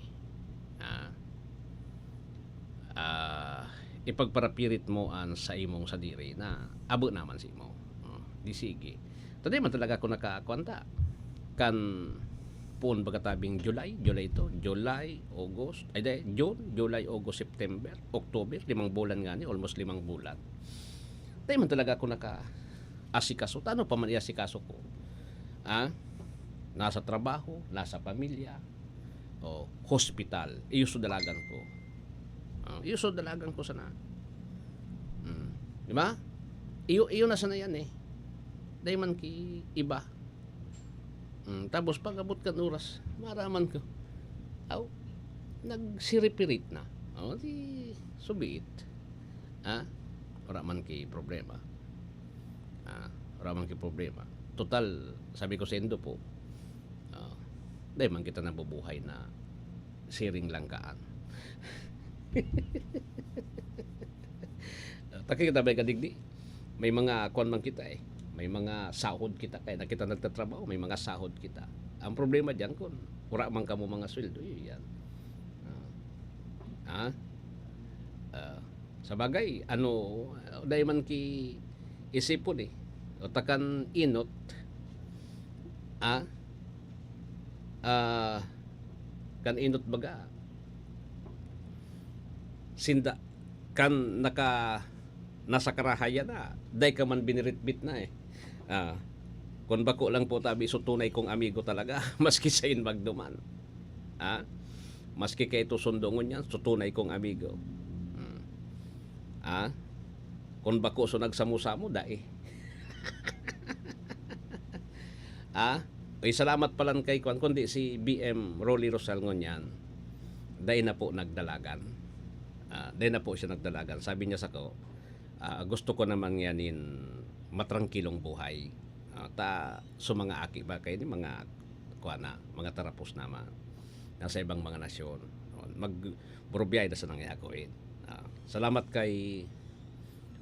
Ipagparapirit mo an sa imong sadiri na abo naman si mo. Di sige. Today man talaga ako nakakwanta. Kan pun pagkatabing July ito. July, August, June, July, August, September, October, 5 bulan nga ni, almost 5 bulan. Today man talaga ako asikaso. Tano pa man iasikaso ko? Nasa trabaho, nasa pamilya, o hospital. Iyo dalagan ko. Iyo dalagan ko sana. Di ba? Iyo na sana yan eh. Dahil man ki iba. Tapos pag abot ka oras, maraman ko. Nagsiripirit na. Di subiit. Wala man ki problema. Wala man ki problema. Total, sabi ko sa endo po, Dahil man kita nabubuhay na siring langkaan. Taki kita ba kadigdi? May mga kuan man kita eh. May mga sahod kita kaya na kita nagtatrabaho, may mga sahod kita. Ang problema diyan kun wala man kamo mga sweldo yan. Sa bagay, dahil man ki isipon eh. O takan inot, kan inot baga, sinda, kan nasa karahaya na, dahil ka man biniritbit na eh. Kung bako lang po tabi, so tunay kong amigo talaga, maski sa inbagduman. Maski kay ito sundongon yan, so tunay kong amigo. Kung bako so nagsamu-samu, dae. Ay, salamat palang kay Kwan, kundi si BM Rolly Rosal ngon yan. Dae na po nagdalagan. Dae na po siya nagdalagan. Sabi niya sa ko, gusto ko naman yanin matrangkilong buhay. So mga aki ba kayo ni mga kuana, mga tarapos naman nasa ibang mga nasyon. Magburubiyay na sa nangyayakoin. Salamat kay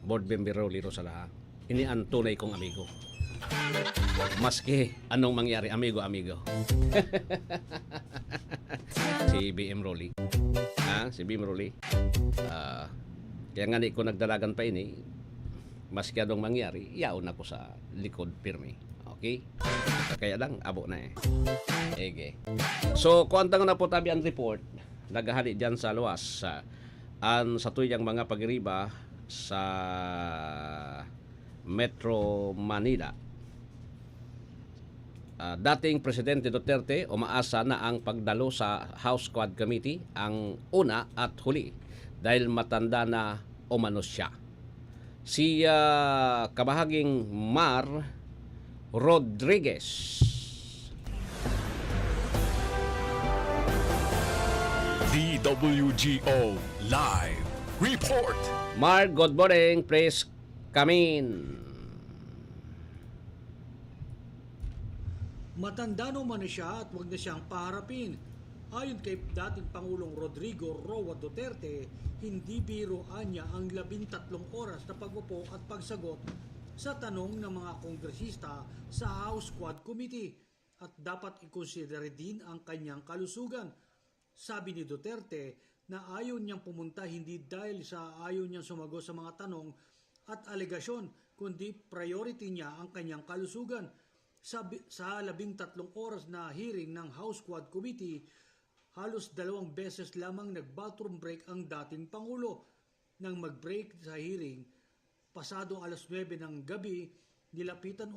Board Member Rolly Rosala. Ini ang tunay kong amigo. Maski anong mangyari, amigo. Si BM Rolly. Si BM Rolly. Kaya nga ko nagdalagan pa ini, maski anong mangyari, yaon ako sa likod pirmi. Okay? Kaya lang, abo na eh. Ege. So, kuantang na po tabi ang report, nagahali dyan sa luwas, sa tuyang mga pagriba sa Metro Manila. Dating Presidente Duterte umaasa na ang pagdalo sa House Quad Committee ang una at huli dahil matanda na umano siya. Si kabahaging Mar Rodriguez. DWGO Live Report. Mar, good morning. Please come in. Matanda naman na siya at huwag na siyang paharapin. Ayon kay dating Pangulong Rodrigo Roa Duterte, hindi biroan niya ang 13 oras na pagpupo at pagsagot sa tanong ng mga kongresista sa House Quad Committee at dapat ikonsidere din ang kanyang kalusugan. Sabi ni Duterte na ayaw niyang pumunta hindi dahil sa ayaw niyang sumagot sa mga tanong at alegasyon, kundi priority niya ang kanyang kalusugan. Sa 13 oras na hearing ng House Quad Committee, halos 2 beses lamang nag-bathroom break ang dating Pangulo. Nang mag-break sa hearing, pasado alas 9 ng gabi, nilapitan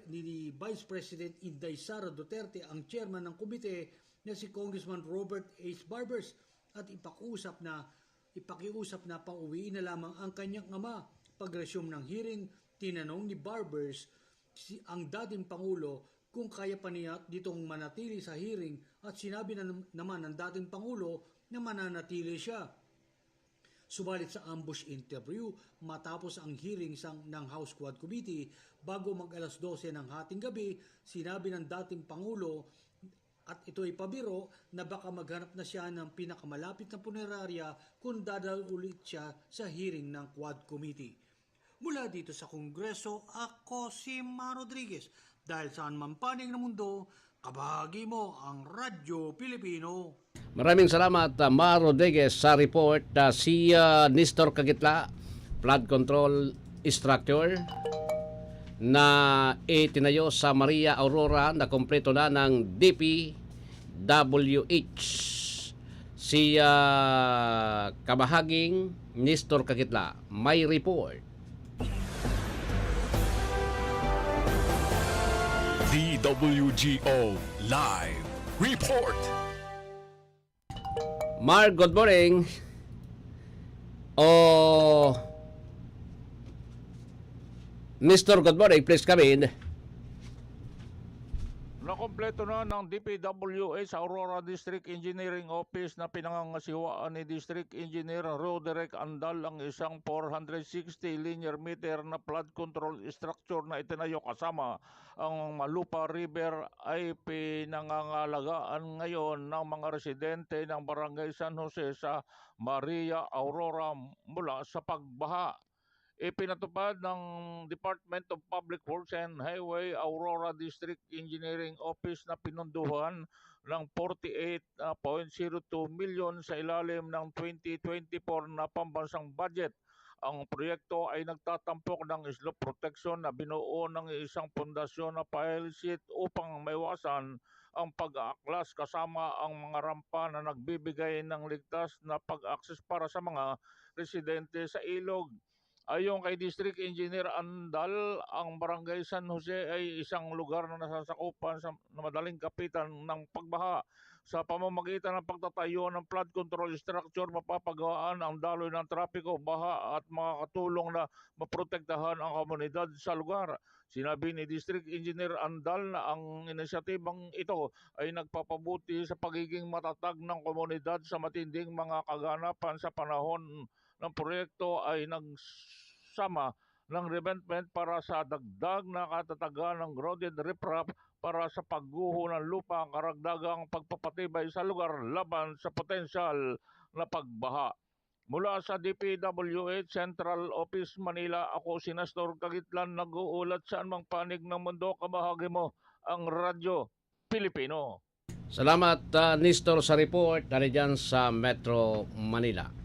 ni Vice President Inday Sara Duterte ang chairman ng komite na si Congressman Robert H. Barbers at ipakiusap na pauwiin na lamang ang kanyang ama. Pag-resume ng hearing, tinanong ni Barbers ang dating Pangulo kung kaya pa niya ditong manatili sa hearing at sinabi naman ng dating Pangulo na mananatili siya. Subalit sa ambush interview matapos ang hearing ng House Quad Committee bago mag-alas 12 ng hating gabi, sinabi ng dating Pangulo at ito'y pabiro na baka maghanap na siya ng pinakamalapit na punerarya kung dadal ulit siya sa hearing ng Quad Committee. Mula dito sa Kongreso, ako si Mar Rodriguez. Dahil saan man panig ng mundo, kabahagi mo ang Radyo Pilipino. Maraming salamat, Mar Rodriguez, sa report. Si Nestor Kagitla, flood control structure na itinayo sa Maria Aurora na kompleto na ng DPWH. Si kabahaging Nestor Kagitla, may report. DWGO Live Report. Mar, good morning. Mr. Good morning, please come in. Hello, Nakompleto na ng DPWH Aurora District Engineering Office na pinangangasiwaan ni District Engineer Roderick Andal ang isang 460 linear meter na flood control structure na itinayo kasama ang Malupa River ay pinangangalagaan ngayon ng mga residente ng Barangay San Jose sa Maria Aurora mula sa pagbaha. Ipinatupad ng Department of Public Works and Highway Aurora District Engineering Office na pinunduhan ng 48.02 million sa ilalim ng 2024 na pambansang budget. Ang proyekto ay nagtatampok ng slope protection na binuo ng isang pundasyon na pile sheet upang maiwasan ang pag-aaklas kasama ang mga rampa na nagbibigay ng ligtas na pag-access para sa mga residente sa ilog. Ayon kay District Engineer Andal, ang Barangay San Jose ay isang lugar na nasasakupan na madaling kapitan ng pagbaha. Sa pamamagitan ng pagtatayo ng flood control structure, mapapagawaan ang daloy ng trapiko, baha at makakatulong na maprotektahan ang komunidad sa lugar. Sinabi ni District Engineer Andal na ang inisyatibang ito ay nagpapabuti sa pagiging matatag ng komunidad sa matinding mga kaganapan sa panahon ng proyekto ay nagsama ng revetment para sa dagdag na katatagan ng grounded riprap para sa pagguho ng lupa, karagdagang pagpapatibay sa lugar laban sa potensyal na pagbaha. Mula sa DPWH Central Office Manila, ako si Nestor Cagitlan, nag-uulat sa anumang panig ng mundo. Kabahagi mo ang Radyo Pilipino. Salamat Nestor sa report dari dyan sa Metro Manila.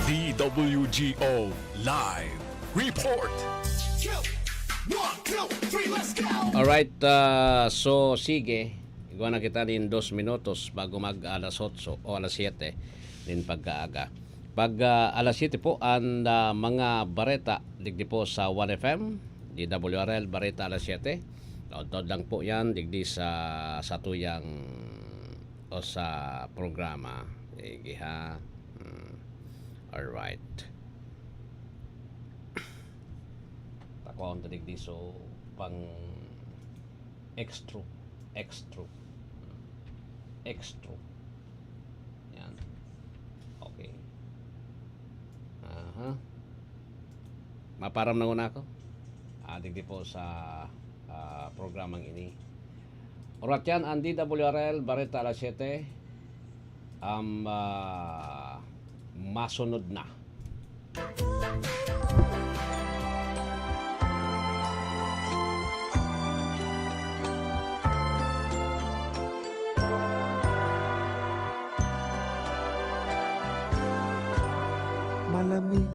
DWGO Live Report. Alright, so sige, iguan na kita din 2 minutos bago mag alas 8 o alas 7 din pagkaaga. Pag alas 7 po ang mga bareta digdi po sa 1FM, DWRL Bareta alas 7. Taod lang po yan digdi sa tuyang o sa programa. Sige ha. Alright. Ako ang digdi so pang extra. Yan. Okay. Maparam na una ako. Digdi po sa programang ini. Orat yan ang DWRL Bareta alas 7. Masunod na.